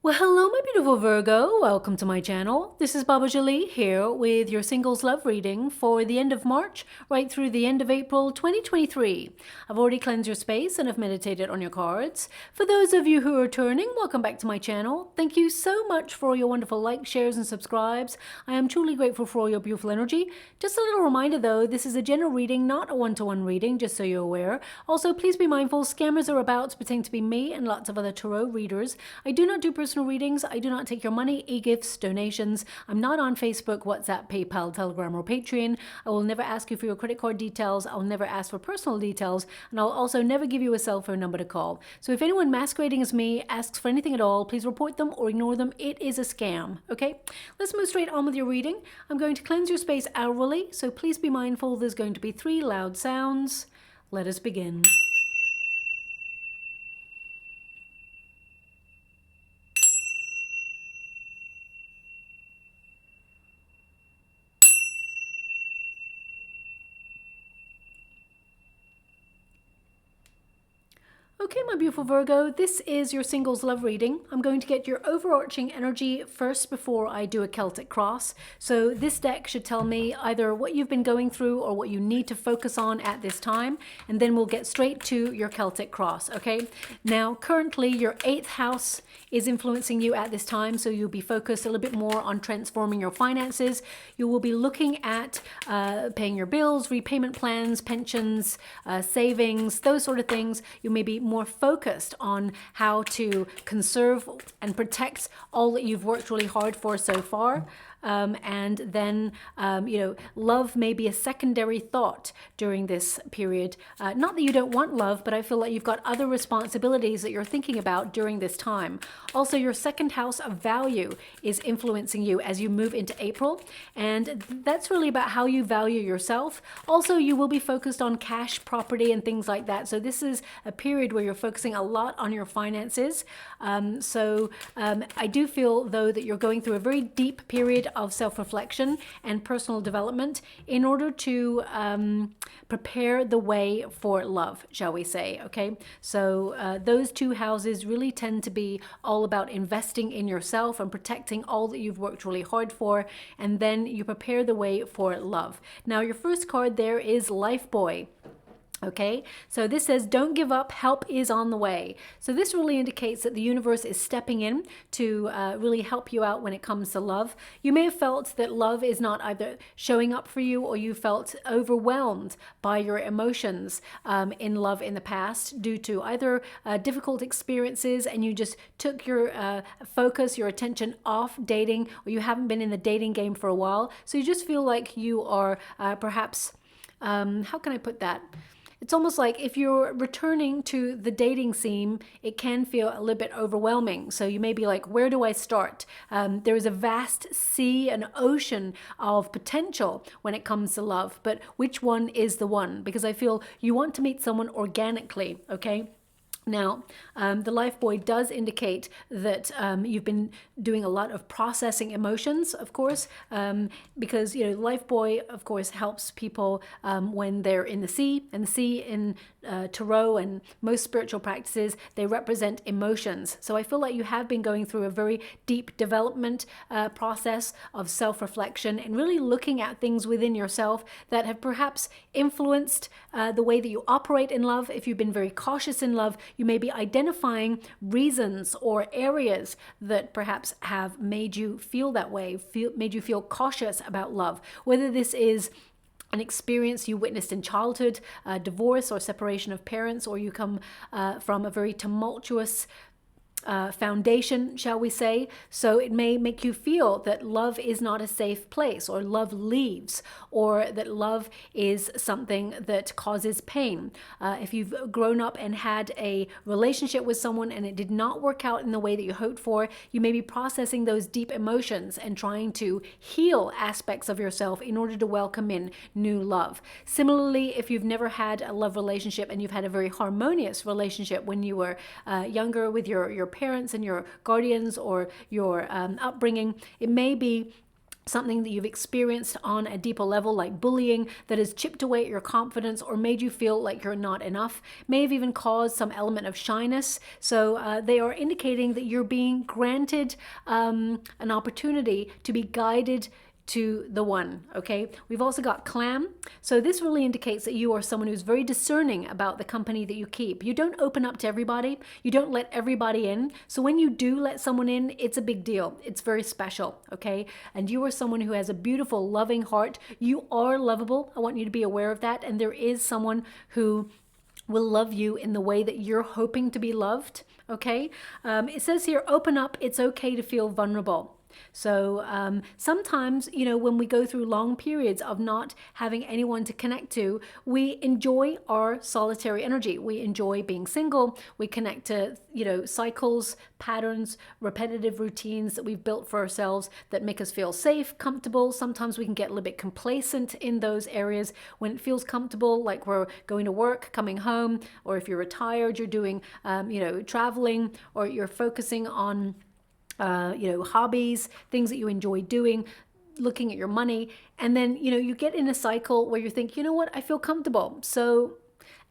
Well, hello, my beautiful Virgo. Welcome to my channel. This is Baba Jolie here with your singles love reading for the end of March right through the end of April 2023. I've already cleansed your space and I've meditated on your cards. For those of you who are returning, welcome back to my channel. Thank you so much for your wonderful likes, shares, and subscribes. I am truly grateful for all your beautiful energy. Just a little reminder though, this is a general reading, not a one-to-one reading, just so you're aware. Also, please be mindful, scammers are about to pretend to be me and lots of other tarot readers. I do not do personal readings. I do not take your money, e-gifts, donations. I'm not on Facebook, WhatsApp, PayPal, Telegram, or Patreon. I will never ask you for your credit card details. I'll never ask for personal details, and I'll also never give you a cell phone number to call. So if anyone masquerading as me asks for anything at all, please report them or ignore them. It is a scam, okay? Let's move straight on with your reading. I'm going to cleanse your space hourly, so please be mindful there's going to be 3 loud sounds. Let us begin. Okay, my beautiful Virgo, this is your singles love reading. I'm going to get your overarching energy first before I do a Celtic cross. So this deck should tell me either what you've been going through or what you need to focus on at this time, and then we'll get straight to your Celtic cross, okay? Now, currently your 8th house is influencing you at this time, so you'll be focused a little bit more on transforming your finances. You will be looking at paying your bills, repayment plans, pensions, savings, those sort of things. You may be more focused on how to conserve and protect all that you've worked really hard for so far. And then, love may be a secondary thought during this period. Not that you don't want love, but I feel like you've got other responsibilities that you're thinking about during this time. Also, your 2nd house of value is influencing you as you move into April. And that's really about how you value yourself. Also, you will be focused on cash, property, and things like that. So this is a period where you're focusing a lot on your finances. I do feel, though, that you're going through a very deep period of self-reflection and personal development in order to prepare the way for love, shall we say, okay? So those 2 houses really tend to be all about investing in yourself and protecting all that you've worked really hard for, and then you prepare the way for love. Now, your first card there is Life Boy. Okay, so this says, don't give up, help is on the way. So this really indicates that the universe is stepping in to really help you out when it comes to love. You may have felt that love is not either showing up for you, or you felt overwhelmed by your emotions in love in the past due to either difficult experiences, and you just took your focus, your attention off dating, or you haven't been in the dating game for a while. So you just feel like you are perhaps, how can I put that? It's almost like if you're returning to the dating scene, it can feel a little bit overwhelming. So you may be like, where do I start? There is a vast sea, an ocean of potential when it comes to love, but which one is the one? Because I feel you want to meet someone organically, okay? Now, the Life Boy does indicate that you've been doing a lot of processing emotions, of course, because, Life Boy, of course, helps people when they're in the sea, and the sea in Tarot and most spiritual practices, they represent emotions. So I feel like you have been going through a very deep development process of self-reflection and really looking at things within yourself that have perhaps influenced the way that you operate in love. If you've been very cautious in love, you may be identifying reasons or areas that perhaps have made you feel that way, made you feel cautious about love. Whether this is an experience you witnessed in childhood, divorce or separation of parents, or you come from a very tumultuous foundation, shall we say. So it may make you feel that love is not a safe place, or love leaves, or that love is something that causes pain. If you've grown up and had a relationship with someone and it did not work out in the way that you hoped for, you may be processing those deep emotions and trying to heal aspects of yourself in order to welcome in new love. Similarly, if you've never had a love relationship and you've had a very harmonious relationship when you were younger with your parents and your guardians or your upbringing, it may be something that you've experienced on a deeper level, like bullying, that has chipped away at your confidence or made you feel like you're not enough, may have even caused some element of shyness. So they are indicating that you're being granted an opportunity to be guided to the one. Okay, we've also got clam. So this really indicates that you are someone who's very discerning about the company that you keep. You don't open up to everybody, you don't let everybody in. So when you do let someone in, it's a big deal, it's very special. Okay, and you are someone who has a beautiful, loving heart. You are lovable. I want you to be aware of that. And there is someone who will love you in the way that you're hoping to be loved. Okay, it says here, open up. It's okay to feel vulnerable. So sometimes, you know, when we go through long periods of not having anyone to connect to, we enjoy our solitary energy. We enjoy being single. We connect to, you know, cycles, patterns, repetitive routines that we've built for ourselves that make us feel safe, comfortable. Sometimes we can get a little bit complacent in those areas when it feels comfortable, like we're going to work, coming home, or if you're retired, you're doing, you know, traveling, or you're focusing on you know, hobbies, things that you enjoy doing, looking at your money. And then, you know, you get in a cycle where you think, you know what, I feel comfortable. So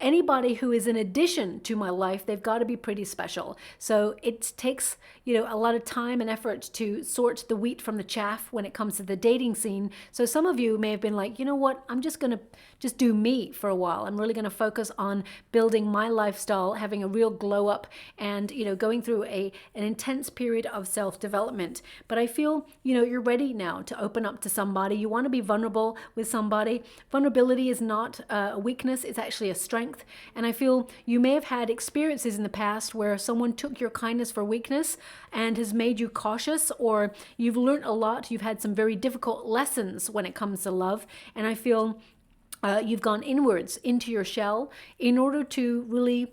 anybody who is in addition to my life, they've got to be pretty special. So it takes, you know, a lot of time and effort to sort the wheat from the chaff when it comes to the dating scene. So some of you may have been like, you know what, I'm just going to just do me for a while. I'm really going to focus on building my lifestyle, having a real glow up, and, you know, going through an intense period of self-development. But I feel, you know, you're ready now to open up to somebody. You want to be vulnerable with somebody. Vulnerability is not a weakness, it's actually a strength. And I feel you may have had experiences in the past where someone took your kindness for weakness and has made you cautious, or you've learned a lot. You've had some very difficult lessons when it comes to love. And I feel you've gone inwards into your shell in order to really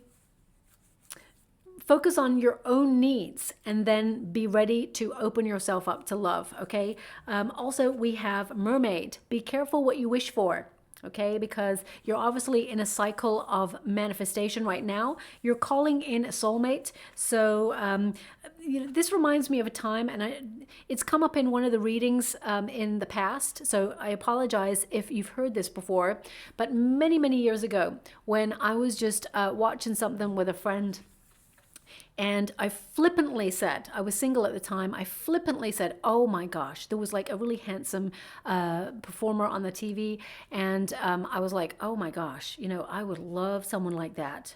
focus on your own needs and then be ready to open yourself up to love. Okay. Also, we have mermaid. Be careful what you wish for. Okay, because you're obviously in a cycle of manifestation right now. You're calling in a soulmate. So you know, this reminds me of a time, and it's come up in one of the readings in the past. So I apologize if you've heard this before, but many, many years ago, when I was just watching something with a friend, and I flippantly said, I was single at the time, I flippantly said, oh my gosh, there was like a really handsome performer on the TV. And I was like, oh my gosh, you know, I would love someone like that,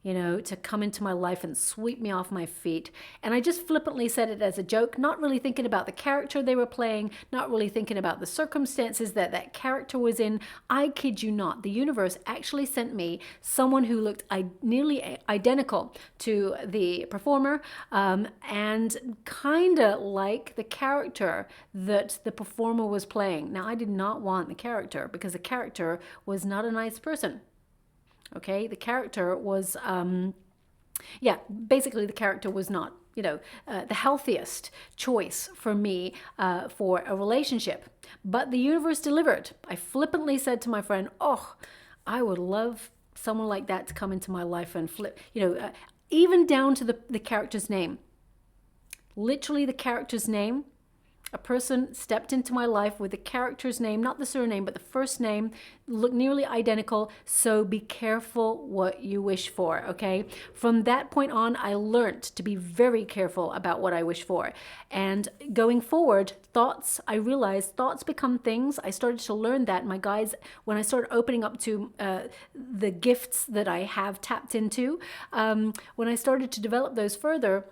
you know, to come into my life and sweep me off my feet. And I just flippantly said it as a joke, not really thinking about the character they were playing, not really thinking about the circumstances that that character was in. I kid you not, the universe actually sent me someone who looked nearly identical to the performer, and kind of like the character that the performer was playing. Now, I did not want the character because the character was not a nice person. Okay, the character was, yeah, basically the character was not, you know, the healthiest choice for me for a relationship. But the universe delivered. I flippantly said to my friend, oh, I would love someone like that to come into my life and flip, you know, even down to the character's name. Literally the character's name. A person stepped into my life with the character's name, not the surname, but the first name, look nearly identical. So be careful what you wish for, okay? From that point on, I learned to be very careful about what I wish for. And going forward, thoughts, I realized thoughts become things. I started to learn that. My guides, when I started opening up to the gifts that I have tapped into, when I started to develop those further,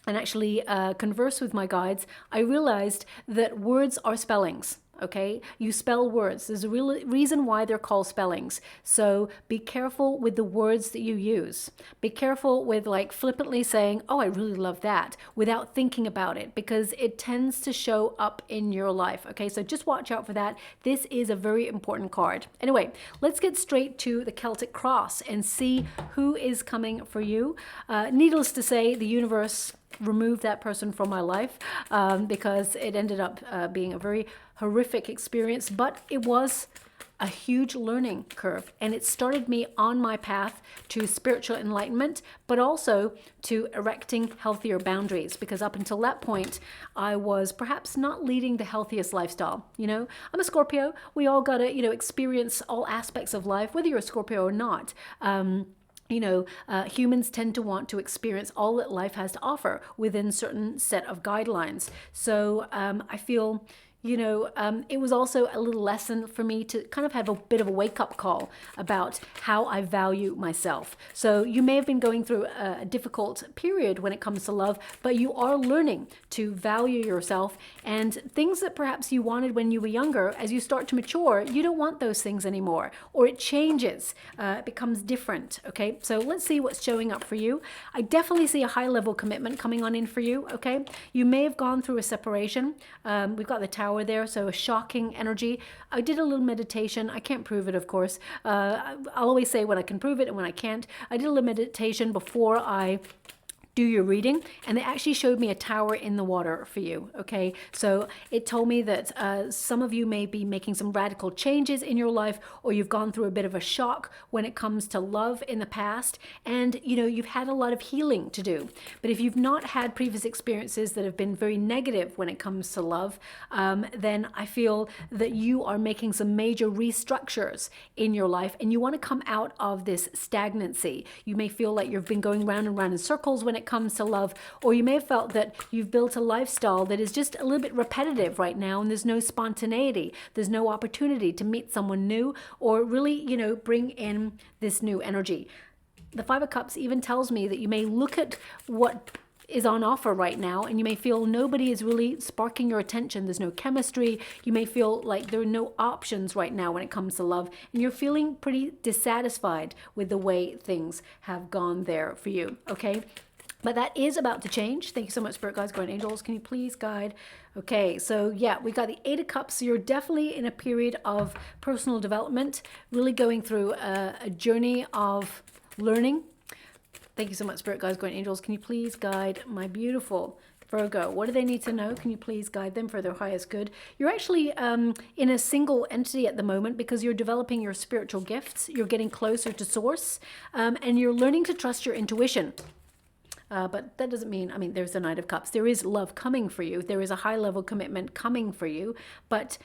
and actually converse with my guides, I realized that words are spellings. Okay, you spell words. There's a real reason why they're called spellings. So be careful with the words that you use. Be careful with like flippantly saying, oh, I really love that, without thinking about it, because it tends to show up in your life. Okay, so just watch out for that. This is a very important card. Anyway, let's get straight to the Celtic Cross and see who is coming for you. Needless to say, the universe removed that person from my life because it ended up being a very horrific experience, but it was a huge learning curve, and it started me on my path to spiritual enlightenment, but also to erecting healthier boundaries, because up until that point, I was perhaps not leading the healthiest lifestyle. You know, I'm a Scorpio. We all got to, you know, experience all aspects of life, whether you're a Scorpio or not. Humans tend to want to experience all that life has to offer within certain set of guidelines. So I feel, it was also a little lesson for me to kind of have a bit of a wake-up call about how I value myself. So you may have been going through a difficult period when it comes to love, but you are learning to value yourself, and things that perhaps you wanted when you were younger, as you start to mature, you don't want those things anymore, or it changes, it becomes different, okay? So let's see what's showing up for you. I definitely see a high-level commitment coming on in for you, okay? You may have gone through a separation. We've got the Tower there, so a shocking energy. I did a little meditation. I can't prove it, of course. I'll always say when I can prove it and when I can't. I did a little meditation before I do your reading, and they actually showed me a tower in the water for you, okay? So it told me that some of you may be making some radical changes in your life, or you've gone through a bit of a shock when it comes to love in the past, and you've had a lot of healing to do. But if you've not had previous experiences that have been very negative when it comes to love, then I feel that you are making some major restructures in your life, and you want to come out of this stagnancy. You may feel like you've been going round and round in circles when it comes to love, or you may have felt that you've built a lifestyle that is just a little bit repetitive right now, and there's no spontaneity, there's no opportunity to meet someone new or really, bring in this new energy. The Five of Cups even tells me that you may look at what is on offer right now, and you may feel nobody is really sparking your attention. There's no chemistry. You may feel like there are no options right now when it comes to love, and you're feeling pretty dissatisfied with the way things have gone there for you, okay? But that is about to change. Thank you so much, Spirit Guides, Guardian Angels. Can you please guide? Okay, so yeah, we got the Eight of Cups. So you're definitely in a period of personal development, really going through a journey of learning. Thank you so much, Spirit Guides, Guardian Angels. Can you please guide my beautiful Virgo? What do they need to know? Can you please guide them for their highest good? You're actually in a single entity at the moment because you're developing your spiritual gifts. You're getting closer to source, and you're learning to trust your intuition. But that doesn't mean, there's the Knight of Cups. There is love coming for you. There is a high-level commitment coming for you. But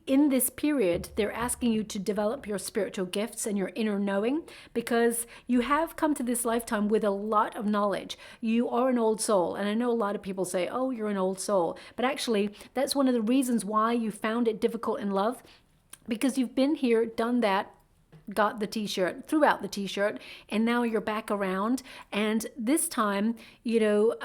in this period, they're asking you to develop your spiritual gifts and your inner knowing, because you have come to this lifetime with a lot of knowledge. You are an old soul. And I know a lot of people say, oh, you're an old soul. But actually, that's one of the reasons why you found it difficult in love, because you've been here, done that, got the t-shirt, threw out the t-shirt, and now you're back around. And this time, you're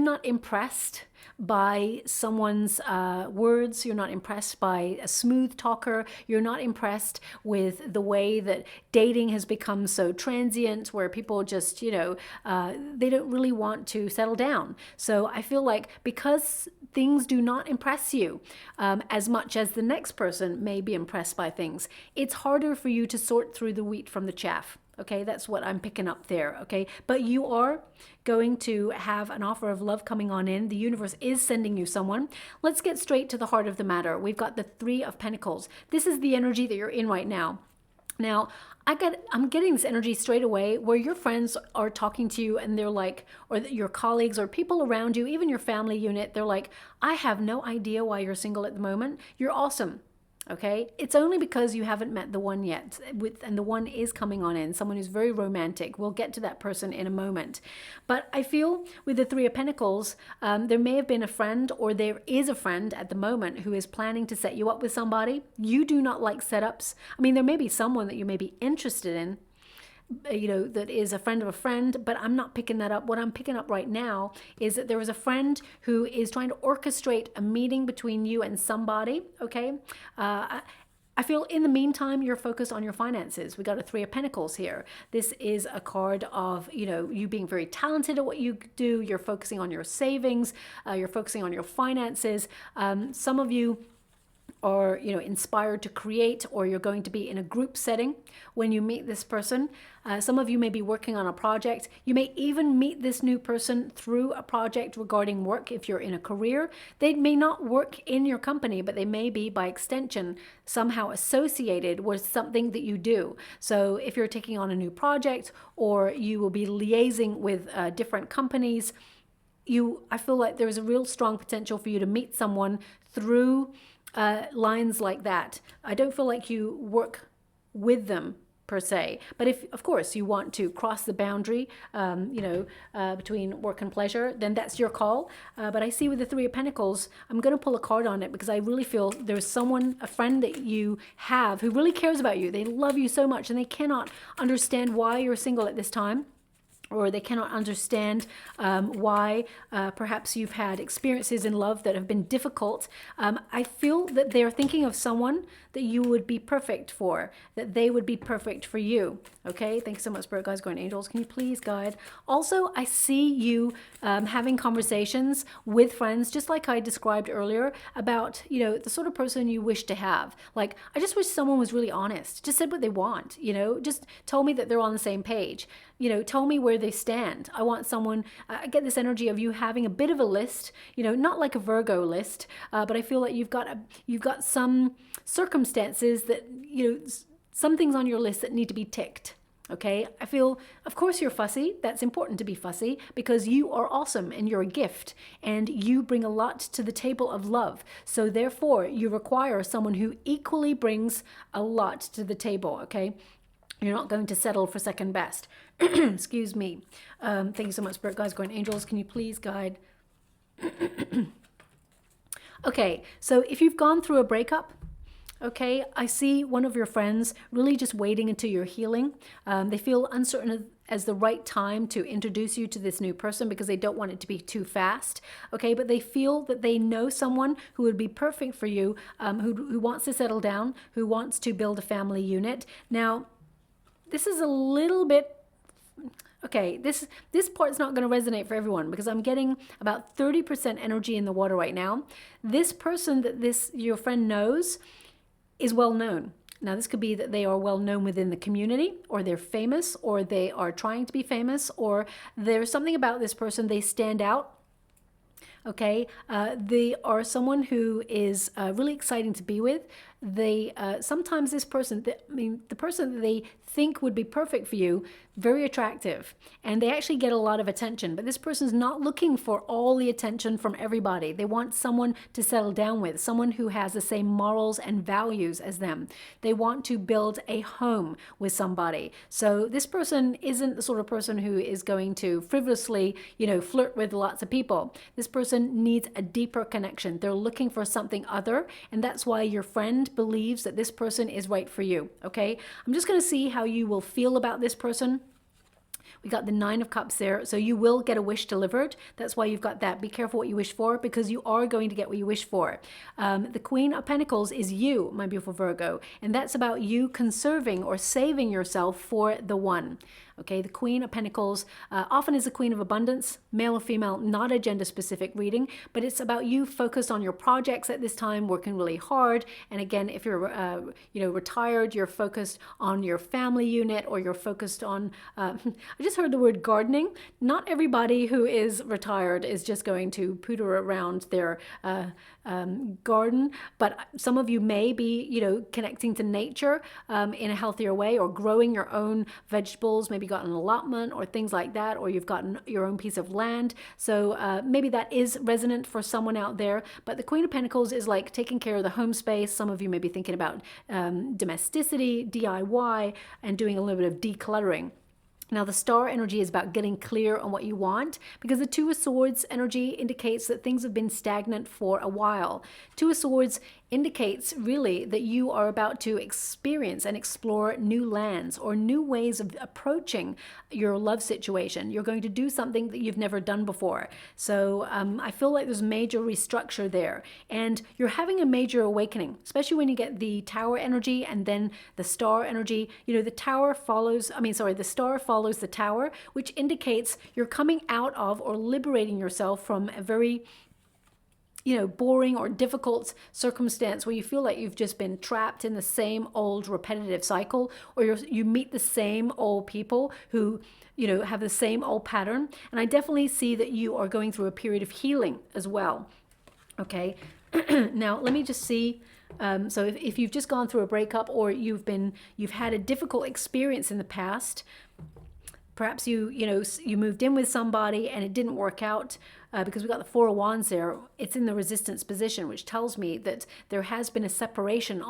not impressed by someone's words. You're not impressed by a smooth talker. You're not impressed with the way that dating has become so transient, where people just, they don't really want to settle down. So I feel like because things do not impress you as much as the next person may be impressed by things, it's harder for you to sort through the wheat from the chaff. Okay, that's what I'm picking up there, okay? But you are going to have an offer of love coming on in. The universe is sending you someone. Let's get straight to the heart of the matter. We've got the Three of Pentacles. This is the energy that you're in right now. Now, I'm getting this energy straight away where your friends are talking to you and they're like, or your colleagues or people around you, even your family unit, they're like, I have no idea why you're single at the moment. You're awesome. Okay, it's only because you haven't met the one yet, and the one is coming on in, someone who's very romantic. We'll get to that person in a moment. But I feel with the Three of Pentacles, there may have been a friend, or there is a friend at the moment who is planning to set you up with somebody. You do not like setups. There may be someone that you may be interested in, that is a friend of a friend, but I'm not picking that up. What I'm picking up right now is that there is a friend who is trying to orchestrate a meeting between you and somebody, okay? I feel in the meantime, you're focused on your finances. We got a Three of Pentacles here. This is a card of, you being very talented at what you do. You're focusing on your savings. You're focusing on your finances. Some of you are, you know, inspired to create, or you're going to be in a group setting when you meet this person. Some of you may be working on a project. You may even meet this new person through a project regarding work. If you're in a career, they may not work in your company, but they may be by extension somehow associated with something that you do. So if you're taking on a new project, or you will be liaising with different companies, I feel like there's a real strong potential for you to meet someone through lines like that. I don't feel like you work with them per se, but if, of course, you want to cross the boundary, between work and pleasure, then that's your call. But I see with the Three of Pentacles, I'm going to pull a card on it because I really feel there's someone, a friend that you have who really cares about you. They love you so much, and they cannot understand why you're single at this time, or they cannot understand why perhaps you've had experiences in love that have been difficult. I feel that they're thinking of someone that you would be perfect for, that they would be perfect for you. Okay, thank you so much, Spirit Guides, Guardian Angels. Can you please guide? Also, I see you having conversations with friends, just like I described earlier, about, you know, the sort of person you wish to have. Like, I just wish someone was really honest, just said what they want, you know, just told me that they're on the same page. You know, tell me where they stand. I want someone, I get this energy of you having a bit of a list, you know, not like a Virgo list, but I feel like you've got some circumstances that, you know, some things on your list that need to be ticked. Okay, I feel, of course, you're fussy. That's important to be fussy because you are awesome and you're a gift and you bring a lot to the table of love. So therefore, you require someone who equally brings a lot to the table. Okay, you're not going to settle for second best. Excuse me. Thank you so much, Spirit Guides, Guardian Angels. Can you please guide? Okay, so if you've gone through a breakup, okay, I see one of your friends really just waiting until you're healing. They feel uncertain as the right time to introduce you to this new person because they don't want it to be too fast. Okay, but they feel that they know someone who would be perfect for you, who wants to settle down, who wants to build a family unit. Now, this is a little bit, okay, this part's not going to resonate for everyone because I'm getting about 30% energy in the water right now. This person that your friend knows is well known. Now, this could be that they are well known within the community, or they're famous, or they are trying to be famous, or there's something about this person, they stand out. Okay, they are someone who is really exciting to be with. They sometimes this person, the person that they think would be perfect for you, very attractive, and they actually get a lot of attention. But this person's not looking for all the attention from everybody. They want someone to settle down with, someone who has the same morals and values as them. They want to build a home with somebody. So this person isn't the sort of person who is going to frivolously, you know, flirt with lots of people. This person needs a deeper connection. They're looking for something other, and that's why your friend believes that this person is right for you. Okay, I'm just going to see how you will feel about this person. We got the Nine of Cups there, so you will get a wish delivered. That's why you've got that. Be careful what you wish for, because you are going to get what you wish for. The Queen of Pentacles is you, my beautiful Virgo, and that's about you conserving or saving yourself for the one. Okay, the Queen of Pentacles often is the Queen of Abundance, male or female, not a gender-specific reading, but it's about you focused on your projects at this time, working really hard. And again, if you're retired, you're focused on your family unit, or you're focused on, I just heard the word gardening. Not everybody who is retired is just going to pooter around their garden, but some of you may be, you know, connecting to nature in a healthier way, or growing your own vegetables, maybe got an allotment or things like that, or you've gotten your own piece of land. So maybe that is resonant for someone out there. But the Queen of Pentacles is like taking care of the home space. Some of you may be thinking about domesticity, DIY, and doing a little bit of decluttering. Now, the Star energy is about getting clear on what you want, because the Two of Swords energy indicates that things have been stagnant for a while. Two of Swords indicates really that you are about to experience and explore new lands or new ways of approaching your love situation. You're going to do something that you've never done before. So I feel like there's major restructure there, and you're having a major awakening, especially when you get the Tower energy and then the Star energy. You know, the Star follows the Tower, which indicates you're coming out of or liberating yourself from a very boring or difficult circumstance where you feel like you've just been trapped in the same old repetitive cycle, or you meet the same old people who, have the same old pattern. And I definitely see that you are going through a period of healing as well. Okay. Now, let me just see. So if you've just gone through a breakup, or you've had a difficult experience in the past, perhaps you moved in with somebody and it didn't work out, because we got the Four of Wands there. It's in the resistance position, which tells me that there has been a separation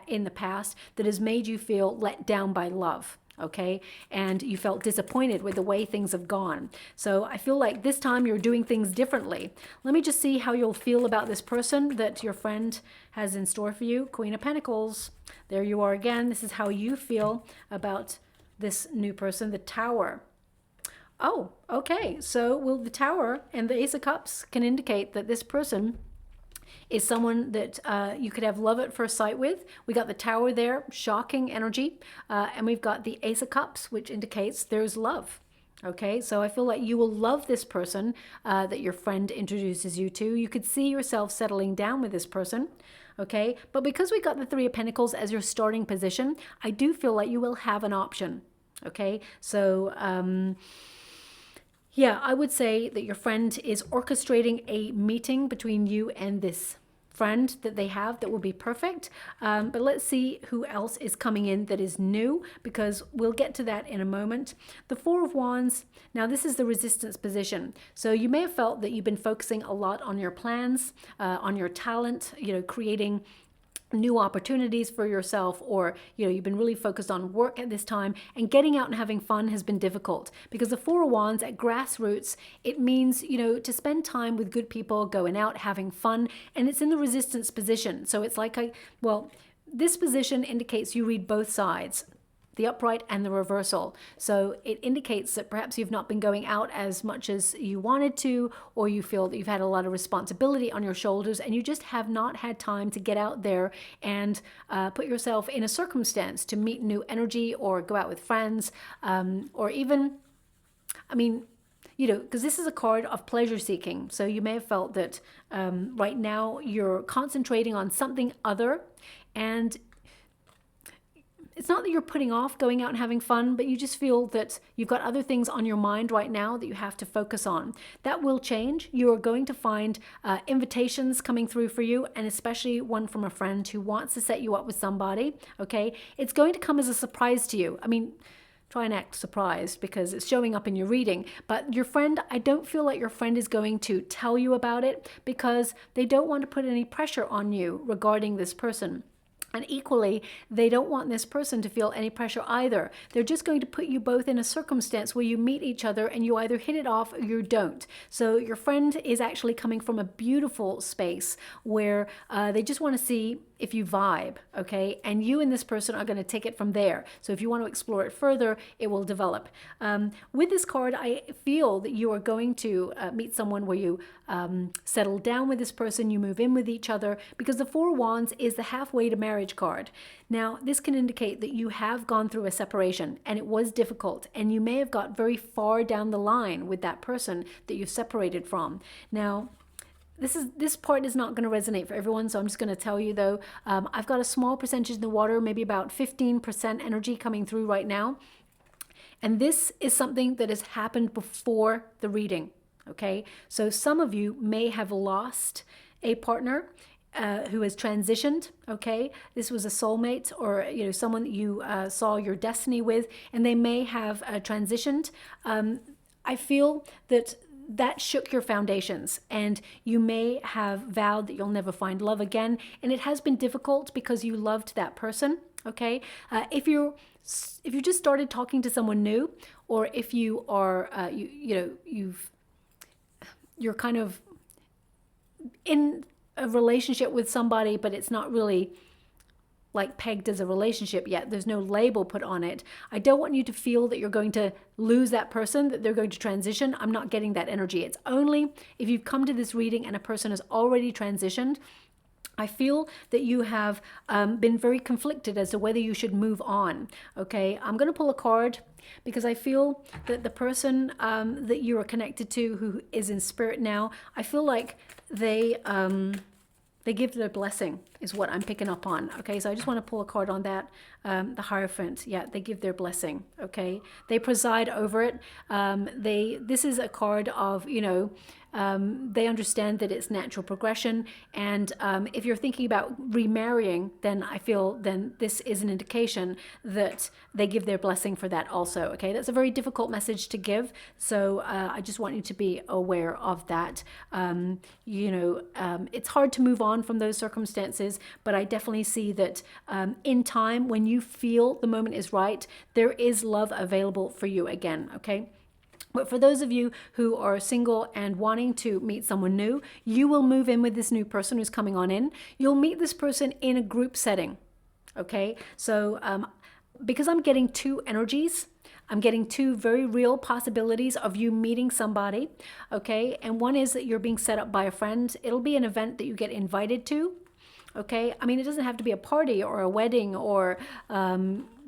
in the past that has made you feel let down by love. Okay, and you felt disappointed with the way things have gone. So I feel like this time you're doing things differently. Let me just see how you'll feel about this person that your friend has in store for you. Queen of Pentacles. There you are again. This is how you feel about this new person, the Tower. Oh, okay. So, well, the Tower and the Ace of Cups can indicate that this person is someone that you could have love at first sight with. We got the Tower there, shocking energy. And we've got the Ace of Cups, which indicates there's love. Okay, so I feel like you will love this person that your friend introduces you to. You could see yourself settling down with this person. Okay, but because we got the Three of Pentacles as your starting position, I do feel like you will have an option. Okay, so yeah, I would say that your friend is orchestrating a meeting between you and this friend that they have that will be perfect. But let's see who else is coming in that is new, because we'll get to that in a moment. The Four of Wands. Now, this is the resistance position. So you may have felt that you've been focusing a lot on your plans, on your talent, creating new opportunities for yourself, or you've been really focused on work at this time, and getting out and having fun has been difficult, because the Four of Wands at grassroots, it means to spend time with good people, going out, having fun, and it's in the resistance position. So it's like this position indicates you read both sides, the upright and the reversal. So it indicates that perhaps you've not been going out as much as you wanted to, or you feel that you've had a lot of responsibility on your shoulders and you just have not had time to get out there and put yourself in a circumstance to meet new energy or go out with friends, or even, because this is a card of pleasure seeking. So you may have felt that right now you're concentrating on something other, and it's not that you're putting off going out and having fun, but you just feel that you've got other things on your mind right now that you have to focus on. That will change. You are going to find invitations coming through for you, and especially one from a friend who wants to set you up with somebody, okay? It's going to come as a surprise to you. Try and act surprised because it's showing up in your reading. But your friend, I don't feel like your friend is going to tell you about it, because they don't want to put any pressure on you regarding this person. And equally, they don't want this person to feel any pressure either. They're just going to put you both in a circumstance where you meet each other and you either hit it off or you don't. So your friend is actually coming from a beautiful space where they just want to see if you vibe, okay? And you and this person are going to take it from there. So if you want to explore it further, it will develop. With this card, I feel that you are going to meet someone where you settle down with this person, you move in with each other, because the Four of Wands is the halfway to marriage card. Now, this can indicate that you have gone through a separation and it was difficult, and you may have got very far down the line with that person that you've separated from. Now, this part is not going to resonate for everyone, so I'm just going to tell you though, I've got a small percentage in the water, maybe about 15% energy coming through right now. And this is something that has happened before the reading, okay? So some of you may have lost a partner who has transitioned, okay? This was a soulmate, or someone that you saw your destiny with, and they may have transitioned. I feel that shook your foundations, and you may have vowed that you'll never find love again, and it has been difficult because you loved that person, okay? If you just started talking to someone new, or if you are you're kind of in a relationship with somebody, but it's not really like pegged as a relationship yet. There's no label put on it. I don't want you to feel that you're going to lose that person, that they're going to transition. I'm not getting that energy. It's only if you've come to this reading and a person has already transitioned, I feel that you have been very conflicted as to whether you should move on. Okay, I'm going to pull a card because I feel that the person that you are connected to, who is in spirit now, I feel like they give their blessing, is what I'm picking up on. Okay, so I just want to pull a card on that. The Hierophant, yeah, they give their blessing. Okay, they preside over it. This is a card of, you know, they understand that it's natural progression, and if you're thinking about remarrying, then I feel then this is an indication that they give their blessing for that also. Okay, that's a very difficult message to give, so I just want you to be aware of that. You know, it's hard to move on from those circumstances, but I definitely see that in time, when you feel the moment is right, there is love available for you again. Okay. But for those of you who are single and wanting to meet someone new, you will move in with this new person who's coming on in. You'll meet this person in a group setting. Okay, so because I'm getting two energies, I'm getting two very real possibilities of you meeting somebody. Okay, and one is that you're being set up by a friend. It'll be an event that you get invited to. Okay, I mean, it doesn't have to be a party or a wedding, or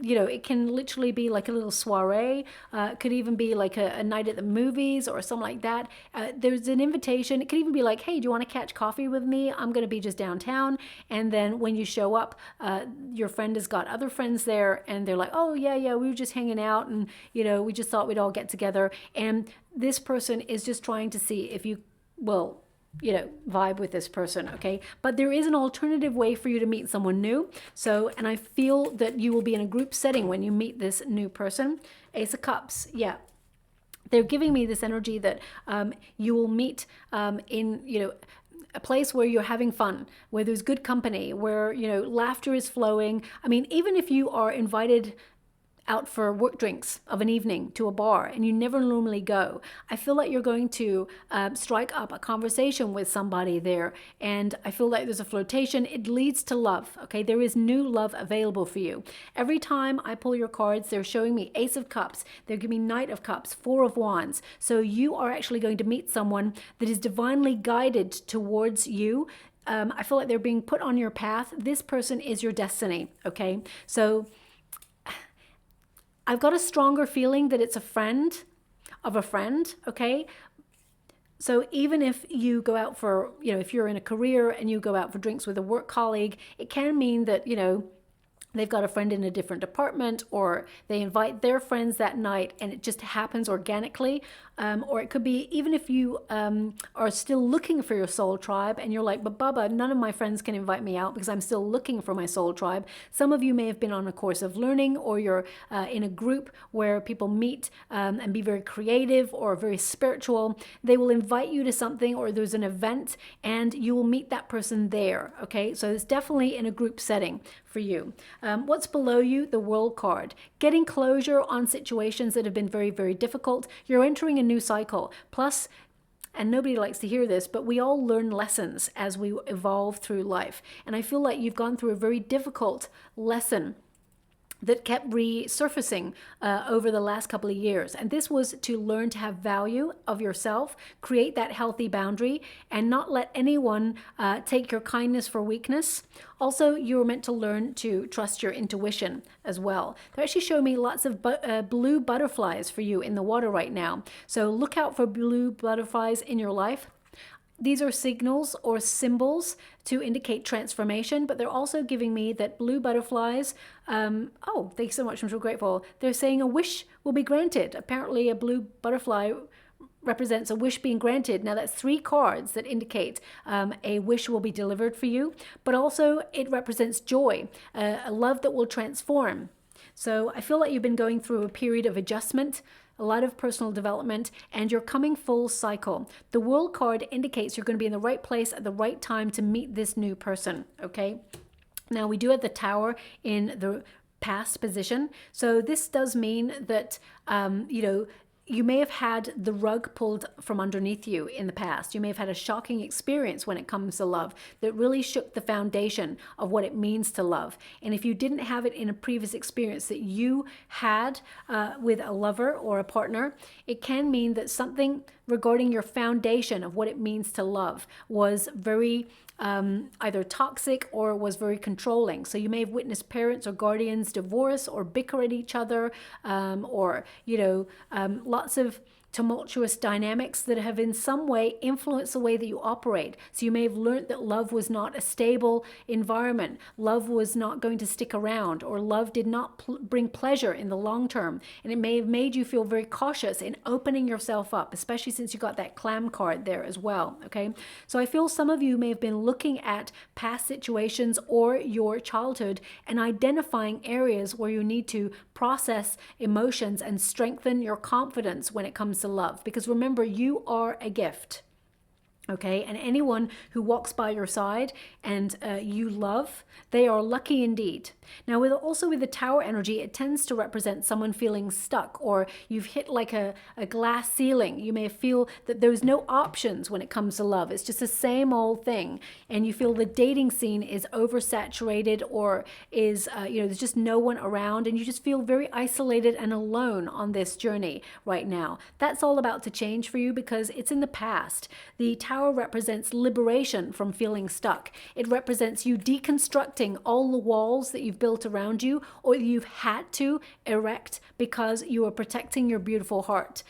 you know, it can literally be like a little soiree. It could even be like a night at the movies or something like that. There's an invitation. It could even be like, hey, do you want to catch coffee with me? I'm going to be just downtown. And then when you show up, your friend has got other friends there, and they're like, oh yeah, we were just hanging out, and you know, we just thought we'd all get together. And this person is just trying to see if you will, you know, vibe with this person. Okay, but there is an alternative way for you to meet someone new. So, and I feel that you will be in a group setting when you meet this new person. Ace of Cups, yeah, they're giving me this energy that you will meet in, you know, a place where you're having fun, where there's good company, where, you know, laughter is flowing. I mean, even if you are invited out for work drinks of an evening to a bar and you never normally go, I feel like you're going to strike up a conversation with somebody there, and I feel like there's a flirtation. It leads to love. Okay, there is new love available for you. Every time I pull your cards, they're showing me Ace of Cups, they're giving me Knight of Cups, Four of Wands. So you are actually going to meet someone that is divinely guided towards you. I feel like they're being put on your path. This person is your destiny. Okay, so I've got a stronger feeling that it's a friend of a friend, okay? So even if you go out for, you know, if you're in a career and you go out for drinks with a work colleague, it can mean that, you know, they've got a friend in a different department, or they invite their friends that night and it just happens organically. Or it could be, even if you are still looking for your soul tribe and you're like, but Baba, none of my friends can invite me out because I'm still looking for my soul tribe. Some of you may have been on a course of learning, or you're in a group where people meet and be very creative or very spiritual. They will invite you to something, or there's an event and you will meet that person there. Okay, so it's definitely in a group setting for you. What's below you? The World card. Getting closure on situations that have been very, very difficult. You're entering a new cycle. Plus, and nobody likes to hear this, but we all learn lessons as we evolve through life. And I feel like you've gone through a very difficult lesson that kept resurfacing over the last couple of years. And this was to learn to have value of yourself, create that healthy boundary, and not let anyone take your kindness for weakness. Also, you were meant to learn to trust your intuition as well. They're actually showing me lots of blue butterflies for you in the water right now. So look out for blue butterflies in your life. These are signals or symbols to indicate transformation, but they're also giving me that blue butterflies, oh, thank you so much, I'm so grateful. They're saying a wish will be granted. Apparently a blue butterfly represents a wish being granted. Now that's 3 cards that indicate a wish will be delivered for you, but also it represents joy, a love that will transform. So I feel like you've been going through a period of adjustment, a lot of personal development, and you're coming full cycle. The World card indicates you're going to be in the right place at the right time to meet this new person, okay? Now we do have the Tower in the past position. So this does mean that, you know, you may have had the rug pulled from underneath you in the past. You may have had a shocking experience when it comes to love that really shook the foundation of what it means to love. And if you didn't have it in a previous experience that you had with a lover or a partner, it can mean that something regarding your foundation of what it means to love was very either toxic or was very controlling. So you may have witnessed parents or guardians divorce or bicker at each other, or, lots of tumultuous dynamics that have in some way influenced the way that you operate. So you may have learned that love was not a stable environment. Love was not going to stick around, or love did not bring pleasure in the long term. And it may have made you feel very cautious in opening yourself up, especially since you got that clam card there as well. Okay. So I feel some of you may have been looking at past situations or your childhood and identifying areas where you need to process emotions and strengthen your confidence when it comes to love. Because remember, you are a gift. Okay, and anyone who walks by your side and you love, they are lucky indeed. Now, also with the Tower energy, it tends to represent someone feeling stuck, or you've hit like a glass ceiling. You may feel that there's no options when it comes to love. It's just the same old thing, and you feel the dating scene is oversaturated, or is there's just no one around, and you just feel very isolated and alone on this journey right now. That's all about to change for you because it's in the past. The Tower represents liberation from feeling stuck. It represents you deconstructing all the walls that you've built around you, or you've had to erect because you are protecting your beautiful heart.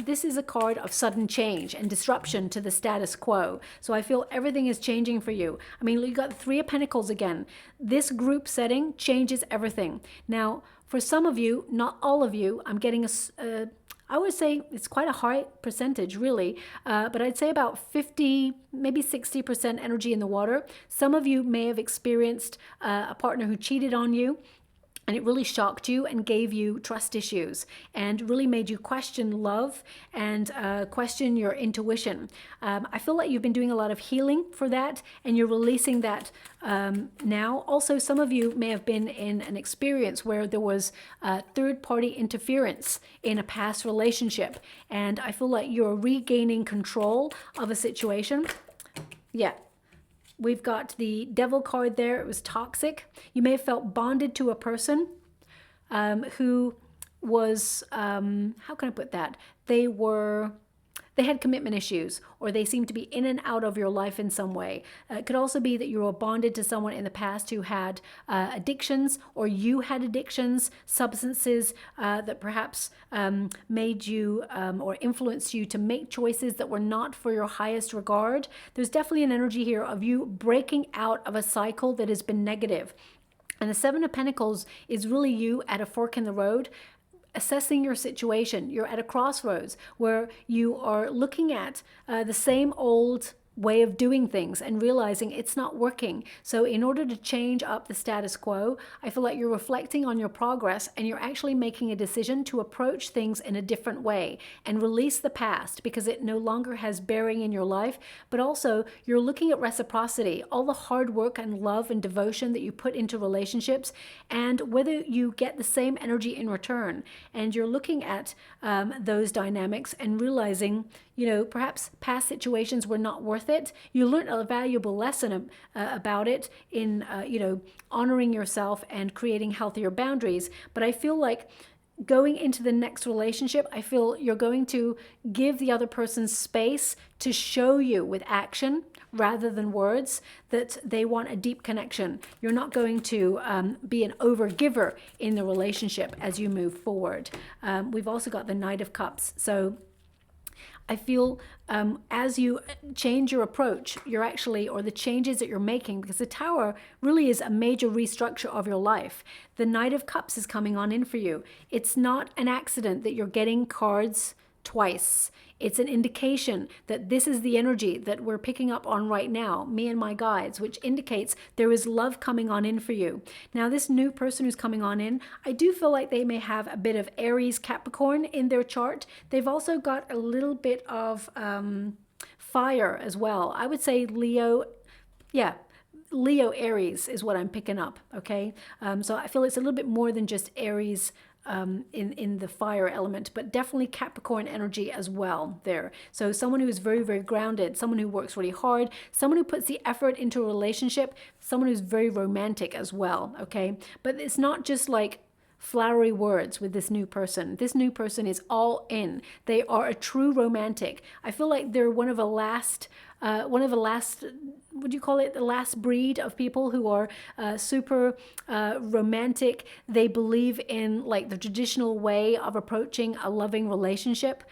This is a card of sudden change and disruption to the status quo. So I feel everything is changing for you. I mean, you got the Three of Pentacles again. This group setting changes everything. Now, for some of you, not all of you, I'm getting I would say it's quite a high percentage, really, but I'd say about 50, maybe 60% energy in the water. Some of you may have experienced a partner who cheated on you, and it really shocked you and gave you trust issues and really made you question love and question your intuition. I feel like you've been doing a lot of healing for that, and you're releasing that now. Also, some of you may have been in an experience where there was third-party interference in a past relationship, and I feel like you're regaining control of a situation. Yeah. We've got the Devil card there. It was toxic. You may have felt bonded to a person who was, how can I put that? They had commitment issues, or they seem to be in and out of your life in some way. It could also be that you were bonded to someone in the past who had addictions, or you had addictions, substances that perhaps made you or influenced you to make choices that were not for your highest regard. There's definitely an energy here of you breaking out of a cycle that has been negative. And the Seven of Pentacles is really you at a fork in the road, assessing your situation. You're at a crossroads where you are looking at the same old way of doing things and realizing it's not working. So in order to change up the status quo, I feel like you're reflecting on your progress, and you're actually making a decision to approach things in a different way and release the past because it no longer has bearing in your life. But also you're looking at reciprocity, all the hard work and love and devotion that you put into relationships, and whether you get the same energy in return. And you're looking at those dynamics and realizing, perhaps past situations were not worth it. You learned a valuable lesson about it in, honoring yourself and creating healthier boundaries. But I feel like going into the next relationship, I feel you're going to give the other person space to show you with action rather than words that they want a deep connection. You're not going to be an overgiver in the relationship as you move forward. We've also got the Knight of Cups. So I feel as you change your approach, or the changes that you're making, because the Tower really is a major restructure of your life. The Knight of Cups is coming on in for you. It's not an accident that you're getting cards twice. It's an indication that this is the energy that we're picking up on right now, me and my guides, which indicates there is love coming on in for you. Now, this new person who's coming on in, I do feel like they may have a bit of Aries Capricorn in their chart. They've also got a little bit of fire as well. I would say Leo, Leo Aries is what I'm picking up, okay? So I feel it's a little bit more than just Aries in the fire element, but definitely Capricorn energy as well there. So someone who is very, very grounded, someone who works really hard, someone who puts the effort into a relationship, someone who's very romantic as well, okay? But it's not just like flowery words with this new person. This new person is all in. They are a true romantic. I feel like they're one of the last, would you call it the last breed of people who are super romantic. They believe in like the traditional way of approaching a loving relationship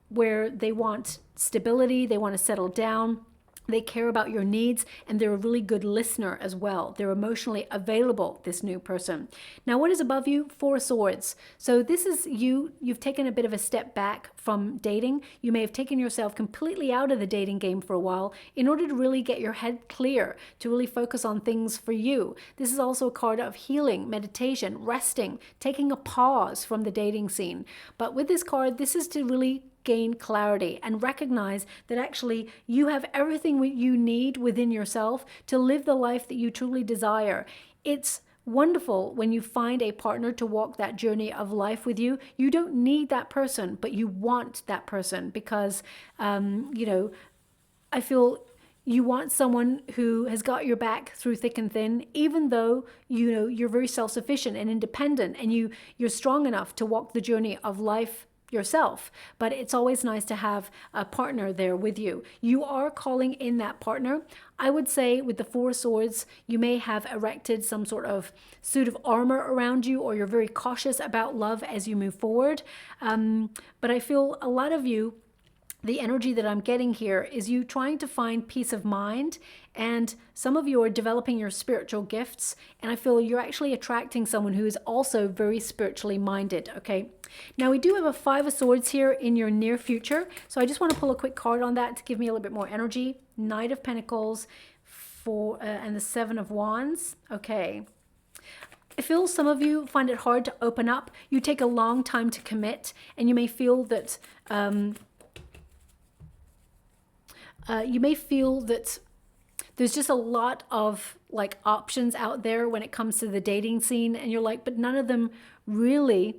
where they want stability, they want to settle down. They care about your needs, and they're a really good listener as well. They're emotionally available, this new person. Now, what is above you? Four of Swords. So this is you. You've taken a bit of a step back from dating. You may have taken yourself completely out of the dating game for a while in order to really get your head clear, to really focus on things for you. This is also a card of healing, meditation, resting, taking a pause from the dating scene. But with this card, this is to really gain clarity and recognize that actually you have everything you need within yourself to live the life that you truly desire. It's wonderful when you find a partner to walk that journey of life with you. You don't need that person, but you want that person because, you know, I feel you want someone who has got your back through thick and thin, even though, you know, you're very self-sufficient and independent and you're strong enough to walk the journey of life yourself. But it's always nice to have a partner there with you. You are calling in that partner. I would say with the Four of Swords, you may have erected some sort of suit of armor around you, or you're very cautious about love as you move forward. But I feel a lot of you, the energy that I'm getting here is you trying to find peace of mind, and some of you are developing your spiritual gifts, and I feel you're actually attracting someone who is also very spiritually minded, okay? Now we do have a Five of Swords here in your near future, so I just want to pull a quick card on that to give me a little bit more energy. Knight of Pentacles and the Seven of Wands, okay. I feel some of you find it hard to open up. You take a long time to commit, and you may feel that there's just a lot of like options out there when it comes to the dating scene, and you're like, but none of them really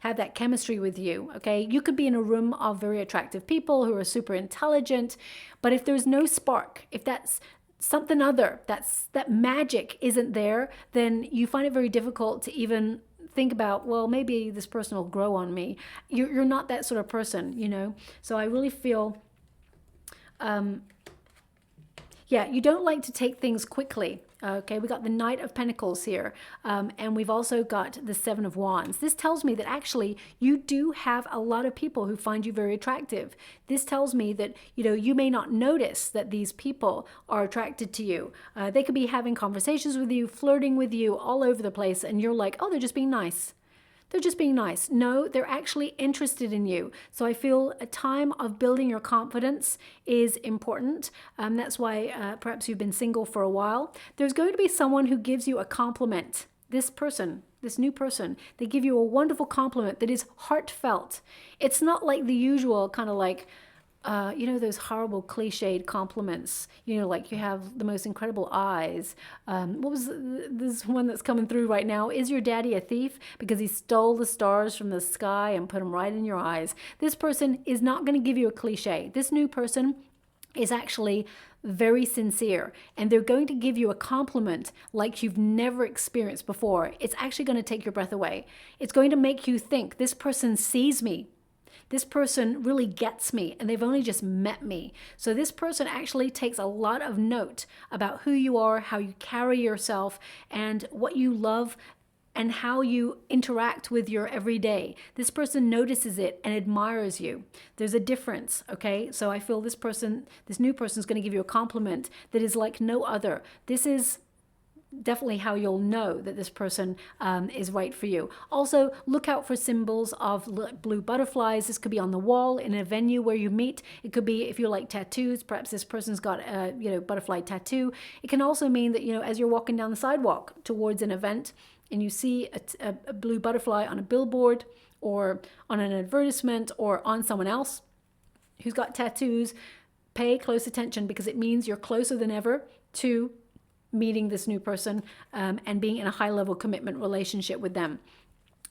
have that chemistry with you, okay? You could be in a room of very attractive people who are super intelligent, but if there's no spark, if that's something other, that magic isn't there, then you find it very difficult to even think about, well, maybe this person will grow on me. You're not that sort of person, you know? So I really feel yeah, you don't like to take things quickly. Okay, we got the Knight of Pentacles here, and we've also got the Seven of Wands. This tells me that actually you do have a lot of people who find you very attractive. This tells me that, you know, you may not notice that these people are attracted to you. They could be having conversations with you, flirting with you all over the place, and you're like, oh, they're just being nice. They're just being nice. No, they're actually interested in you. So I feel a time of building your confidence is important. That's why perhaps you've been single for a while. There's going to be someone who gives you a compliment. This person, this new person, they give you a wonderful compliment that is heartfelt. It's not like the usual kind of like, you know, those horrible cliched compliments, you know, like you have the most incredible eyes. What was this one that's coming through right now? Is your daddy a thief because he stole the stars from the sky and put them right in your eyes? This person is not going to give you a cliche. This new person is actually very sincere, and they're going to give you a compliment like you've never experienced before. It's actually going to take your breath away. It's going to make you think, this person sees me. This person really gets me, and they've only just met me. So this person actually takes a lot of note about who you are, how you carry yourself, and what you love, and how you interact with your everyday. This person notices it and admires you. There's a difference, okay? So I feel this new person is going to give you a compliment that is like no other. This is definitely how you'll know that this person is right for you. Also, look out for symbols of blue butterflies. This could be on the wall in a venue where you meet. It could be if you like tattoos. Perhaps this person's got a butterfly tattoo. It can also mean that, you know, as you're walking down the sidewalk towards an event and you see a blue butterfly on a billboard or on an advertisement or on someone else who's got tattoos, pay close attention, because it means you're closer than ever to meeting this new person and being in a high-level commitment relationship with them.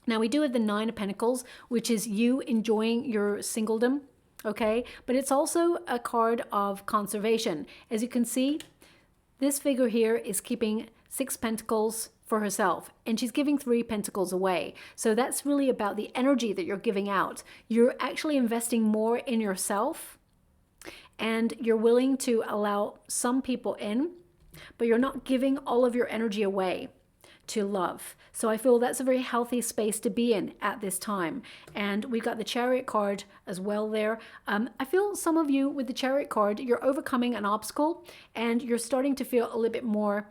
Now we do have the Nine of Pentacles, which is you enjoying your singledom, okay? But it's also a card of conservation. As you can see, this figure here is keeping 6 pentacles for herself, and she's giving 3 pentacles away. So that's really about the energy that you're giving out. You're actually investing more in yourself, and you're willing to allow some people in, but you're not giving all of your energy away to love. So I feel that's a very healthy space to be in at this time. And we got the Chariot card as well there. I feel some of you with the Chariot card, you're overcoming an obstacle and you're starting to feel a little bit more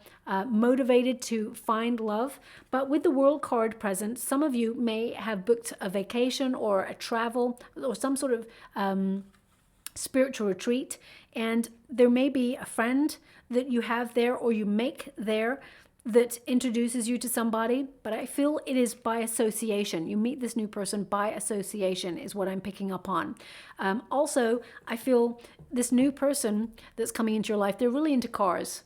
motivated to find love. But with the World card present, some of you may have booked a vacation or a travel or some sort of spiritual retreat, and there may be a friend that you have there or you make there that introduces you to somebody, but I feel it is by association. You meet this new person by association is what I'm picking up on. Also, I feel this new person that's coming into your life, they're really into cars.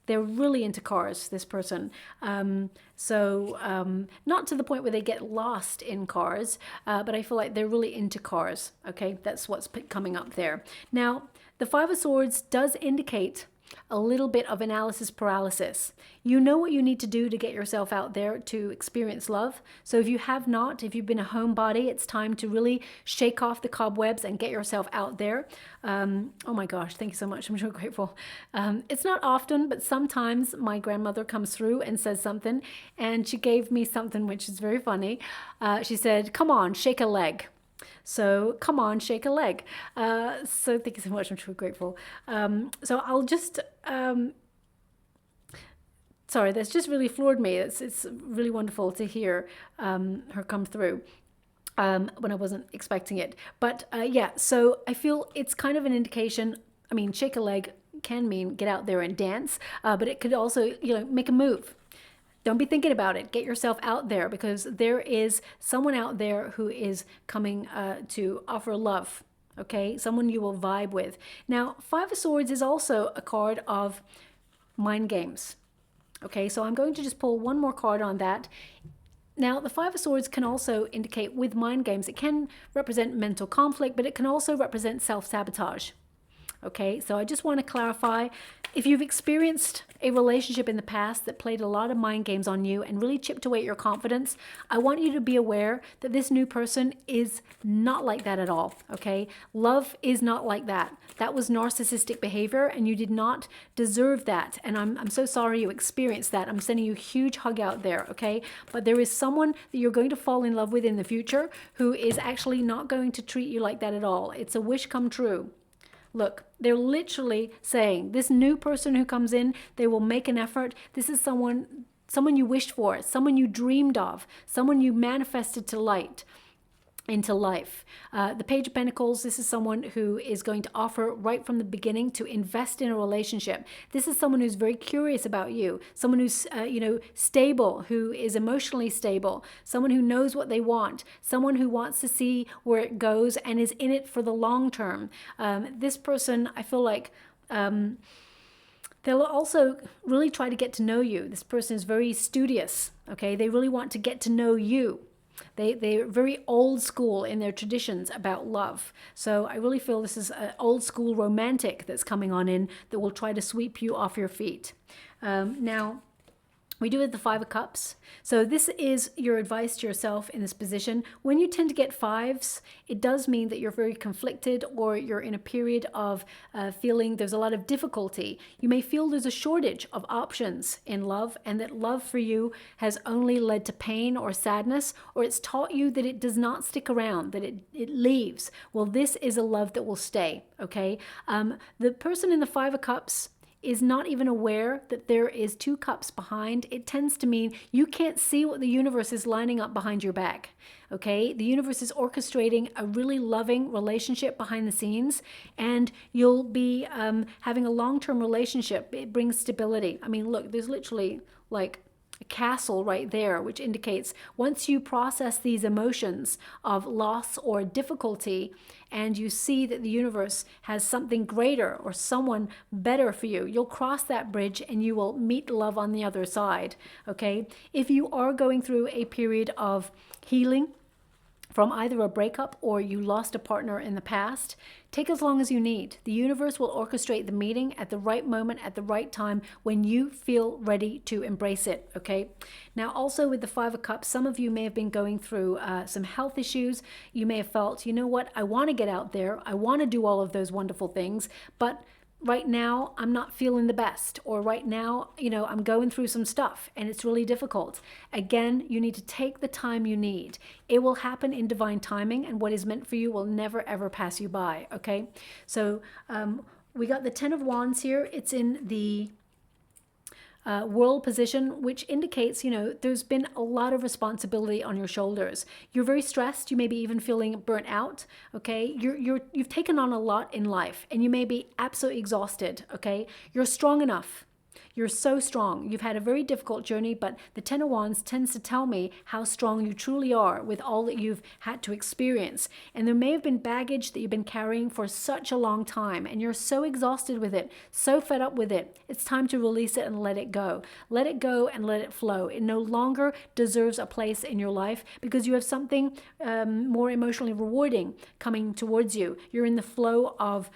They're really into cars, this person. Not to the point where they get lost in cars, but I feel like they're really into cars, okay? That's what's coming up there. Now, the Five of Swords does indicate a little bit of analysis paralysis. You know what you need to do to get yourself out there to experience love. So if you have not, if you've been a homebody, it's time to really shake off the cobwebs and get yourself out there. Oh my gosh, thank you so much. I'm so grateful. It's not often, but sometimes my grandmother comes through and says something, and she gave me something which is very funny. She said, "Come on, shake a leg." So come on, shake a leg. So thank you so much. I'm truly grateful. So I'll just, sorry, that's just really floored me. It's really wonderful to hear her come through when I wasn't expecting it. But yeah, so I feel it's kind of an indication. I mean, shake a leg can mean get out there and dance, but it could also, make a move. Don't be thinking about it. Get yourself out there, because there is someone out there who is coming to offer love, okay? Someone you will vibe with. Now, Five of Swords is also a card of mind games, okay? So I'm going to just pull one more card on that. Now, the Five of Swords can also indicate with mind games, it can represent mental conflict, but it can also represent self-sabotage. Okay, so I just want to clarify, if you've experienced a relationship in the past that played a lot of mind games on you and really chipped away at your confidence, I want you to be aware that this new person is not like that at all, okay? Love is not like that. That was narcissistic behavior and you did not deserve that. And I'm so sorry you experienced that. I'm sending you a huge hug out there, okay? But there is someone that you're going to fall in love with in the future who is actually not going to treat you like that at all. It's a wish come true. Look, they're literally saying this new person who comes in, they will make an effort. This is someone you wished for, someone you dreamed of, someone you manifested into life. The Page of Pentacles, this is someone who is going to offer right from the beginning to invest in a relationship. This is someone who's very curious about you, someone who's stable, who is emotionally stable, someone who knows what they want, someone who wants to see where it goes and is in it for the long term. This person, I feel like they'll also really try to get to know you. This person is very studious, okay? They really want to get to know you. They're very old school in their traditions about love. So I really feel this is an old school romantic that's coming on in that will try to sweep you off your feet. Now, we do have the Five of Cups. So this is your advice to yourself in this position. When you tend to get fives, it does mean that you're very conflicted or you're in a period of feeling there's a lot of difficulty. You may feel there's a shortage of options in love and that love for you has only led to pain or sadness, or it's taught you that it does not stick around, that it leaves. Well, this is a love that will stay, okay? The person in the Five of Cups is not even aware that there is 2 cups behind. It tends to mean you can't see what the universe is lining up behind your back, okay? The universe is orchestrating a really loving relationship behind the scenes, and you'll be having a long-term relationship. It brings stability. I mean, look, there's literally like a castle right there, which indicates once you process these emotions of loss or difficulty and you see that the universe has something greater or someone better for you, you'll cross that bridge and you will meet love on the other side, okay? If you are going through a period of healing from either a breakup or you lost a partner in the past. Take as long as you need. The universe will orchestrate the meeting at the right moment, at the right time, when you feel ready to embrace it, okay? Now, also with the Five of Cups, some of you may have been going through some health issues. You may have felt, you know what, I want to get out there. I want to do all of those wonderful things, but right now I'm not feeling the best, or right now, you know, I'm going through some stuff and it's really difficult. Again, you need to take the time you need. It will happen in divine timing, and what is meant for you will never ever pass you by, okay? So we got the Ten of Wands here. It's in the world position, which indicates, you know, there's been a lot of responsibility on your shoulders. You're very stressed. You may be even feeling burnt out, okay? You've taken on a lot in life, and you may be absolutely exhausted, okay? You're strong enough. You're so strong. You've had a very difficult journey, but the Ten of Wands tends to tell me how strong you truly are with all that you've had to experience. And there may have been baggage that you've been carrying for such a long time, and you're so exhausted with it, so fed up with it. It's time to release it and let it go. Let it go and let it flow. It no longer deserves a place in your life because you have something more emotionally rewarding coming towards you. You're in the flow of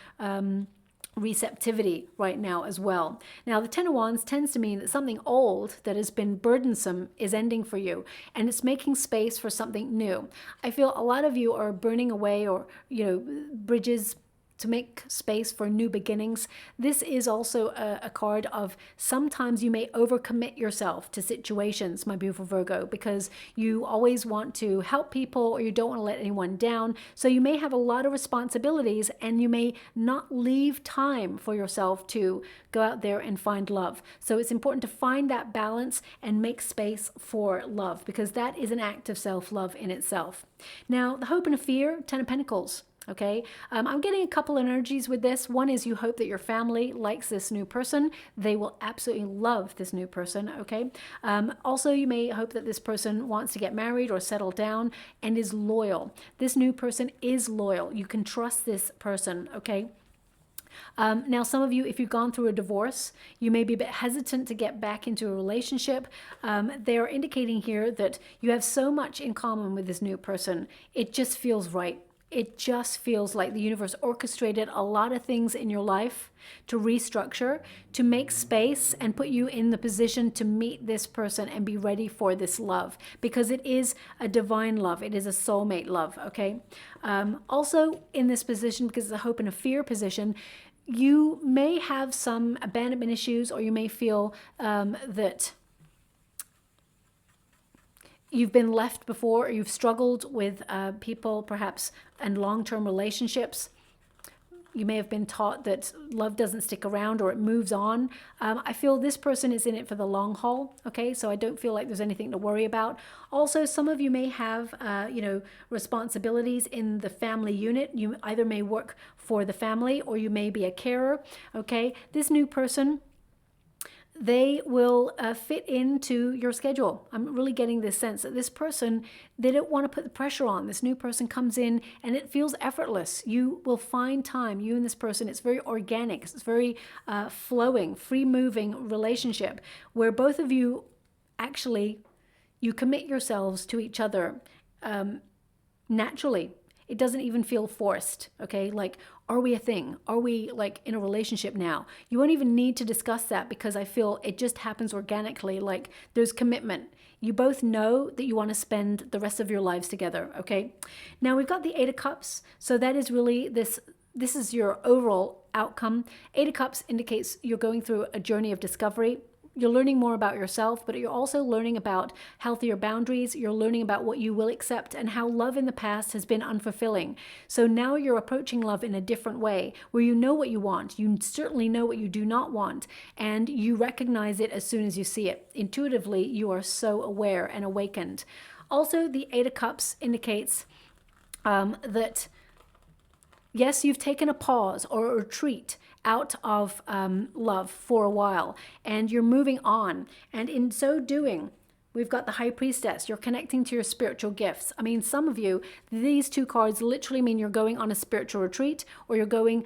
receptivity right now as well. Now, the Ten of Wands tends to mean that something old that has been burdensome is ending for you, and it's making space for something new. I feel a lot of you are burning away, or, you know, bridges to make space for new beginnings. This is also a card of sometimes you may overcommit yourself to situations, my beautiful Virgo, because you always want to help people or you don't want to let anyone down. So you may have a lot of responsibilities and you may not leave time for yourself to go out there and find love. So it's important to find that balance and make space for love, because that is an act of self-love in itself. Now, the hope and the fear, Ten of Pentacles. Okay, I'm getting a couple energies with this. One is you hope that your family likes this new person. They will absolutely love this new person, okay? Also, you may hope that this person wants to get married or settle down and is loyal. This new person is loyal. You can trust this person, okay? Now, some of you, if you've gone through a divorce, you may be a bit hesitant to get back into a relationship. They are indicating here that you have so much in common with this new person. It just feels right. It just feels like the universe orchestrated a lot of things in your life to restructure, to make space and put you in the position to meet this person and be ready for this love, because it is a divine love. It is a soulmate love, okay? Also in this position, because it's a hope and a fear position, you may have some abandonment issues, or you may feel that you've been left before, or you've struggled with people perhaps and long-term relationships. You may have been taught that love doesn't stick around or it moves on. I feel this person is in it for the long haul, okay? So I don't feel like there's anything to worry about. Also, some of you may have, you know, responsibilities in the family unit. You either may work for the family or you may be a carer, okay? This new person, they will fit into your schedule. I'm really getting this sense that this person, they don't want to put the pressure on. This new person comes in and it feels effortless. You will find time, you and this person, it's very organic, it's very flowing, free-moving relationship where both of you actually, you commit yourselves to each other naturally. It doesn't even feel forced, okay? Like, are we a thing? Are we like in a relationship now? You won't even need to discuss that because I feel it just happens organically. Like there's commitment. You both know that you want to spend the rest of your lives together, okay? Now we've got the Eight of Cups. So that is really this is your overall outcome. Eight of Cups indicates you're going through a journey of discovery. You're learning more about yourself, but you're also learning about healthier boundaries. You're learning about what you will accept and how love in the past has been unfulfilling. So now you're approaching love in a different way where you know what you want. You certainly know what you do not want, and you recognize it as soon as you see it. Intuitively, you are so aware and awakened. Also, the Eight of Cups indicates that yes, you've taken a pause or a retreat out of love for a while, and you're moving on. And in so doing, we've got the High Priestess. You're connecting to your spiritual gifts. I mean, some of you, these two cards literally mean you're going on a spiritual retreat, or you're going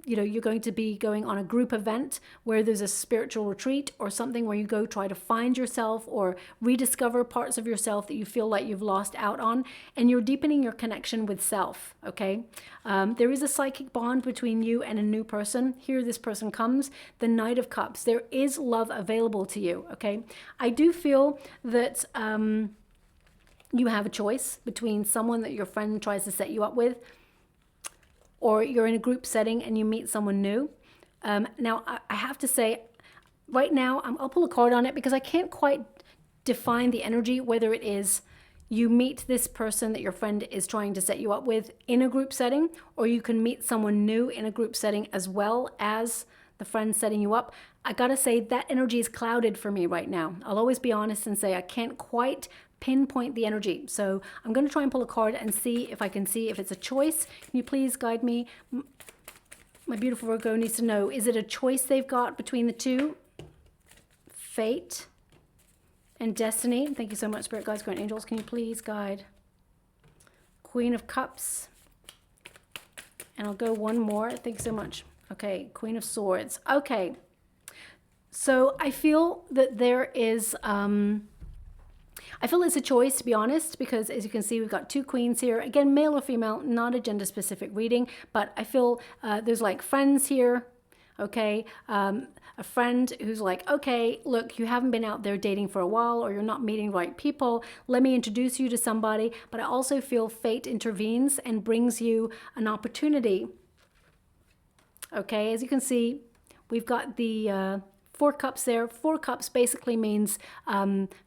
you're going to be going on a group event where there's a spiritual retreat or something where you go try to find yourself or rediscover parts of yourself that you feel like you've lost out on, and you're deepening your connection with self, okay? There is a psychic bond between you and a new person. Here this person comes, the Knight of Cups. There is love available to you, okay? I do feel that you have a choice between someone that your friend tries to set you up with, or you're in a group setting and you meet someone new. Now, I have to say, right now, I'll pull a card on it because I can't quite define the energy, whether it is you meet this person that your friend is trying to set you up with in a group setting, or you can meet someone new in a group setting as well as the friend setting you up. I gotta say, that energy is clouded for me right now. I'll always be honest and say I can't quite pinpoint the energy. So I'm going to try and pull a card and see if I can see if it's a choice. Can you please guide me? My beautiful Virgo needs to know, is it a choice they've got between the two? Fate and destiny. Thank you so much, Spirit Guides, Guardian Angels. Can you please guide? Queen of Cups. And I'll go one more. Thank you so much. Okay, Queen of Swords. Okay. So I feel that there is... I feel it's a choice, to be honest, because as you can see, we've got two queens here. Again, male or female, not a gender specific reading, but I feel there's like friends here, okay? A friend who's like, okay, look, you haven't been out there dating for a while, or you're not meeting the right people. Let me introduce you to somebody. But I also feel fate intervenes and brings you an opportunity. Okay, as you can see, we've got the... 4 cups there. 4 cups basically means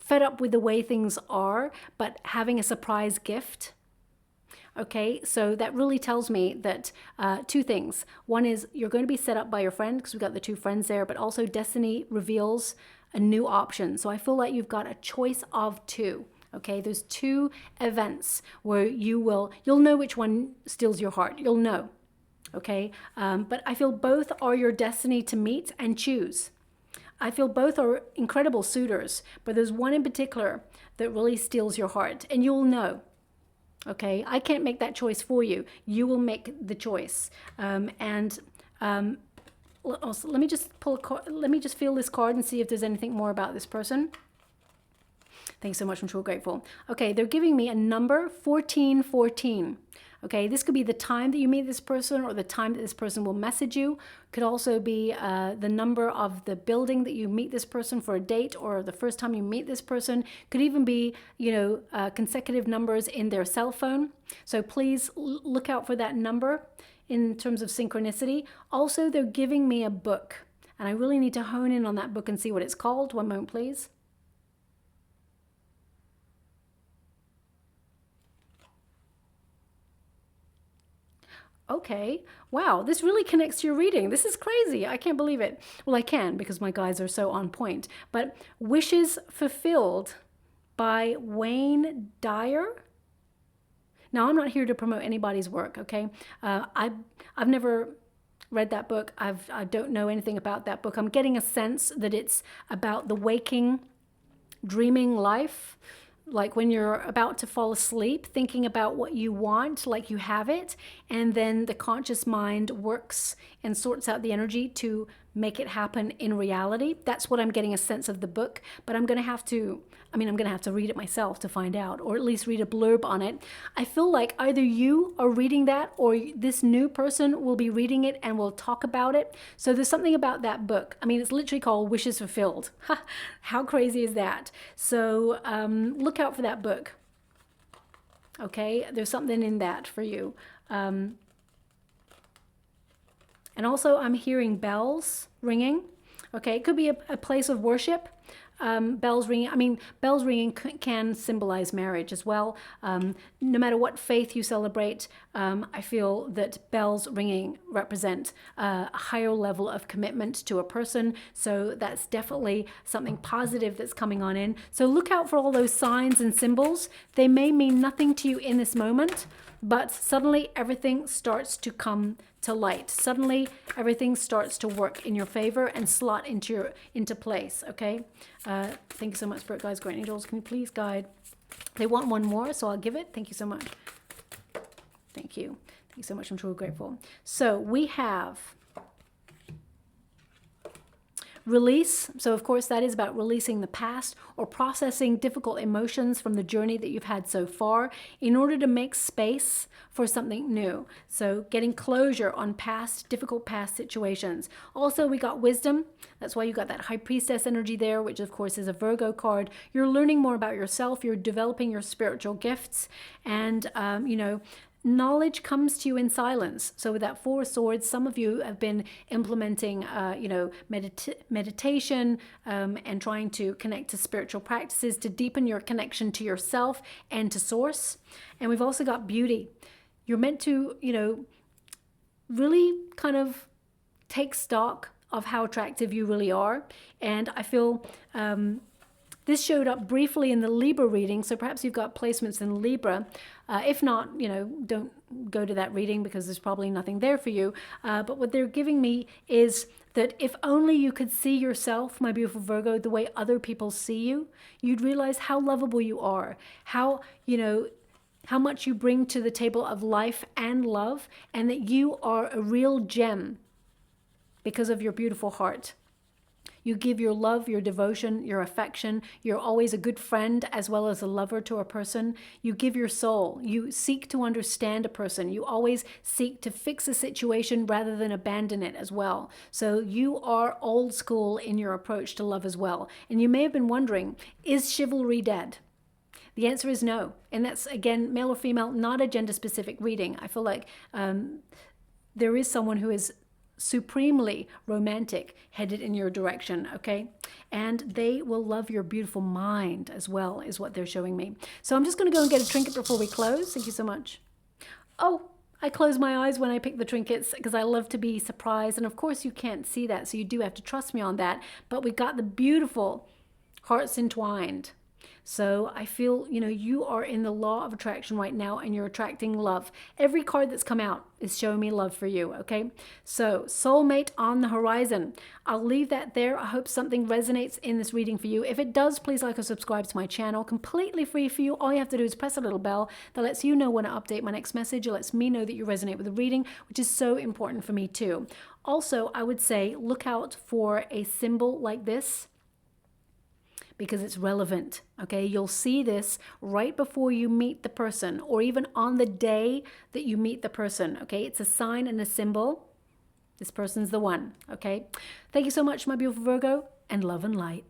fed up with the way things are, but having a surprise gift. Okay, so that really tells me that 2 things. One is you're going to be set up by your friend, because we've got the 2 friends there, but also destiny reveals a new option. So I feel like you've got a choice of 2. Okay, there's 2 events where you'll know which one steals your heart. You'll know. Okay, but I feel both are your destiny to meet and choose. I feel both are incredible suitors, but there's one in particular that really steals your heart, and you'll know. Okay, I can't make that choice for you. You will make the choice. Let me just pull a card. Let me just feel this card and see if there's anything more about this person. Thanks so much. I'm truly grateful. Okay, they're giving me a number 1414. Okay, this could be the time that you meet this person, or the time that this person will message you. Could also be the number of the building that you meet this person for a date, or the first time you meet this person. Could even be, consecutive numbers in their cell phone. So please look out for that number in terms of synchronicity. Also, they're giving me a book, and I really need to hone in on that book and see what it's called. One moment, please. Okay, wow, this really connects to your reading. This is crazy. I can't believe it. Well, I can, because my guides are so on point. But Wishes Fulfilled by Wayne Dyer. Now, I'm not here to promote anybody's work, okay? I've never read that book. I don't know anything about that book. I'm getting a sense that it's about the waking, dreaming life. Like when you're about to fall asleep, thinking about what you want, like you have it, and then the conscious mind works and sorts out the energy to make it happen in reality. That's what I'm getting a sense of the book, but I'm going to have to read it myself to find out, or at least read a blurb on it. I feel like either you are reading that, or this new person will be reading it and will talk about it. So there's something about that book. I mean, it's literally called Wishes Fulfilled. How crazy is that? So look out for that book. Okay, there's something in that for you. And also I'm hearing bells ringing. Okay, it could be a place of worship. Bells ringing. I mean, bells ringing can symbolize marriage as well. No matter what faith you celebrate, I feel that bells ringing represent a higher level of commitment to a person. So that's definitely something positive that's coming on in. So look out for all those signs and symbols. They may mean nothing to you in this moment, but suddenly everything starts to come to light. Suddenly everything starts to work in your favor and slot into place. Okay. Thank you so much, Spirit Guides, Guardian Angels. Can you please guide? They want one more, so I'll give it. Thank you so much. Thank you. Thank you so much. I'm truly grateful. So we have Release. So of course that is about releasing the past or processing difficult emotions from the journey that you've had so far in order to make space for something new. So getting closure on difficult past situations. Also, we got wisdom. That's why you got that High Priestess energy there, which of course is a Virgo card. You're learning more about yourself. You're developing your spiritual gifts, and you know, knowledge comes to you in silence. So with that Four of Swords, some of you have been implementing, you know, meditation and trying to connect to spiritual practices to deepen your connection to yourself and to source. And we've also got beauty. You're meant to, you know, really kind of take stock of how attractive you really are. And I feel this showed up briefly in the Libra reading, so perhaps you've got placements in Libra. If not, you know, don't go to that reading because there's probably nothing there for you. But what they're giving me is that if only you could see yourself, my beautiful Virgo, the way other people see you, you'd realize how lovable you are, how, you know, how much you bring to the table of life and love, and that you are a real gem because of your beautiful heart. You give your love, your devotion, your affection. You're always a good friend as well as a lover to a person. You give your soul. You seek to understand a person. You always seek to fix a situation rather than abandon it as well. So you are old school in your approach to love as well. And you may have been wondering, is chivalry dead? The answer is no. And that's, again, male or female, not a gender-specific reading. I feel like there is someone who is supremely romantic headed in your direction, okay? And they will love your beautiful mind as well, is what they're showing me. So I'm just going to go and get a trinket before we close. Thank you so much. Oh, I close my eyes when I pick the trinkets because I love to be surprised. And of course you can't see that, so you do have to trust me on that. But we got the beautiful hearts entwined. So I feel, you know, you are in the law of attraction right now and you're attracting love. Every card that's come out is showing me love for you, okay? So soulmate on the horizon. I'll leave that there. I hope something resonates in this reading for you. If it does, please like or subscribe to my channel. Completely free for you. All you have to do is press a little bell that lets you know when I update my next message. It lets me know that you resonate with the reading, which is so important for me too. Also, I would say look out for a symbol like this, because it's relevant, okay? You'll see this right before you meet the person or even on the day that you meet the person, okay? It's a sign and a symbol. This person's the one, okay? Thank you so much, my beautiful Virgo, and love and light.